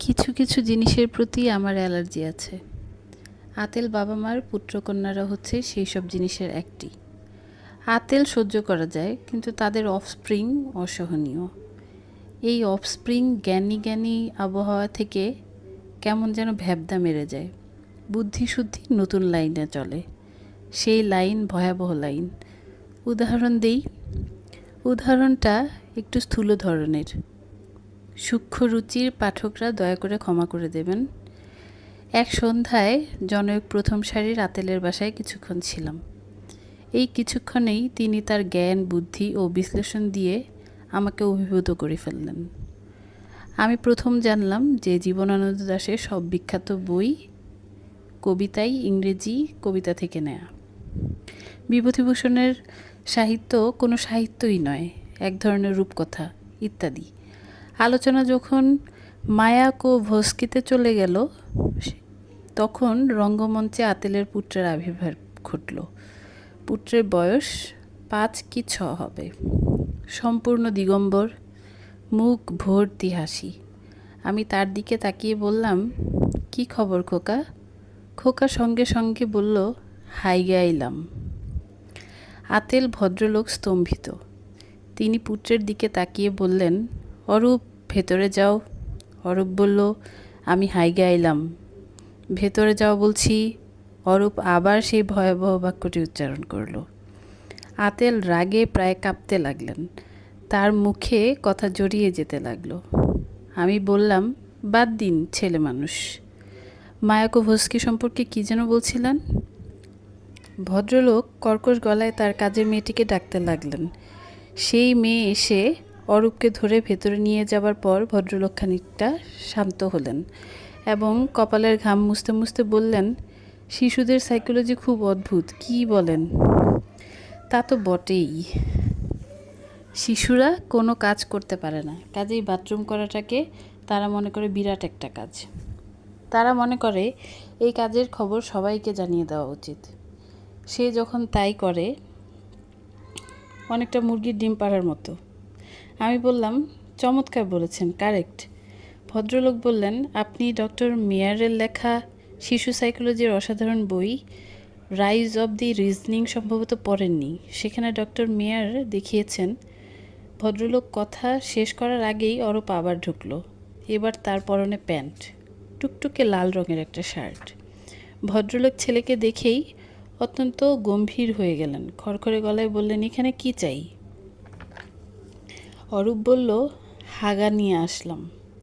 কিছু কিছু জিনিসের প্রতি আমার অ্যালার্জি আছে। আতেল বাবা মার পুত্রকন্যারা হচ্ছে সেই সব জিনিসের একটি। আতেল সহ্য করা যায়, কিন্তু তাদের অফস্প্রিং অসহনীয়। এই অফস্প্রিং জ্ঞানী জ্ঞানী আবহাওয়া থেকে কেমন যেন ভ্যাবদা মেরে যায়। বুদ্ধিশুদ্ধি নতুন লাইনে চলে, সেই লাইন ভয়াবহ লাইন। উদাহরণ দেই। উদাহরণটা একটু স্থূল ধরনের, সূক্ষ্ম রুচির পাঠকরা দয়া করে ক্ষমা করে দেবেন। এক সন্ধ্যায় জনৈক প্রথম সারির আতেলের বাসায় কিছুক্ষণ ছিলাম। এই কিছুক্ষণেই তিনি তার জ্ঞান, বুদ্ধি ও বিশ্লেষণ দিয়ে আমাকে অভিভূত করে ফেললেন। আমি প্রথম জানলাম যে জীবনানন্দ দাশের সব বিখ্যাত বই কবিতাই ইংরেজি কবিতা থেকে নেয়া। বিভূতিভূষণের সাহিত্য কোনো সাহিত্যই নয়, এক ধরনের রূপকথা ইত্যাদি। আলোচনা যখন মায়াকোভস্কিতে চলে গেল, তখন রঙ্গমঞ্চে আতেলের পুত্রের আবির্ভাব ঘটল। পুত্রের বয়স 5 কি 6 হবে। সম্পূর্ণ দিগম্বর, মুখ ভর্তি হাসি। আমি তার দিকে তাকিয়ে বললাম, কি খবর খোকা? খোকা সঙ্গে সঙ্গে বলল, হাইগে আইলাম। আতেল ভদ্রলোক স্তম্ভিত। তিনি পুত্রের দিকে তাকিয়ে বললেন, অরূপ ভেতরে যাও। অরূপ বলল, আমি হাইগে আইলাম। ভেতরে যাও বলছি। অরূপ আবার সেই ভয়াবহ বাক্যটি উচ্চারণ করল। আতেল রাগে প্রায় কাঁপতে লাগলেন। তার মুখে কথা জড়িয়ে যেতে লাগলো। আমি বললাম, বাদ দিন ছেলে মানুষ। মায়াকোভস্কি সম্পর্কে কী যেন বলছিলেন? ভদ্রলোক কর্কশ গলায় তার কাজের মেয়েটিকে ডাকতে লাগলেন। সেই মেয়ে এসে অরূপকে ধরে ভেতরে নিয়ে যাবার পর ভদ্রলোক খানিকটা শান্ত হলেন এবং কপালের ঘাম মুছতে মুছতে বললেন, শিশুদের সাইকোলজি খুব অদ্ভুত। কী বলেন? তা তো বটেই। শিশুরা কোনো কাজ করতে পারে না, কাজেই বাথরুম করাটাকে তারা মনে করে বিরাট একটা কাজ। তারা মনে করে এই কাজের খবর সবাইকে জানিয়ে দেওয়া উচিত। সে যখন তাই করে, অনেকটা মুরগির ডিম পাড়ার মতো। আমি বললাম, চমৎকার বলেছেন, কারেক্ট। ভদ্রলোক বললেন, আপনি ডক্টর মেয়ারের লেখা শিশু সাইকোলজির অসাধারণ বই রাইজ অব দি রিজনিং সম্ভবত পড়েননি। সেখানে ডক্টর মেয়ার দেখিয়েছেন। ভদ্রলোক কথা শেষ করার আগেই অরূপ আবার ঢুকলো। এবার তার পরনে প্যান্ট, টুকটুকে লাল রঙের একটা শার্ট। ভদ্রলোক ছেলেকে দেখেই অত্যন্ত গম্ভীর হয়ে গেলেন। খড়খড়ে গলায় বললেন, এখানে কি চাই? অরূপ বলল, হাগা নিয়ে আসলাম।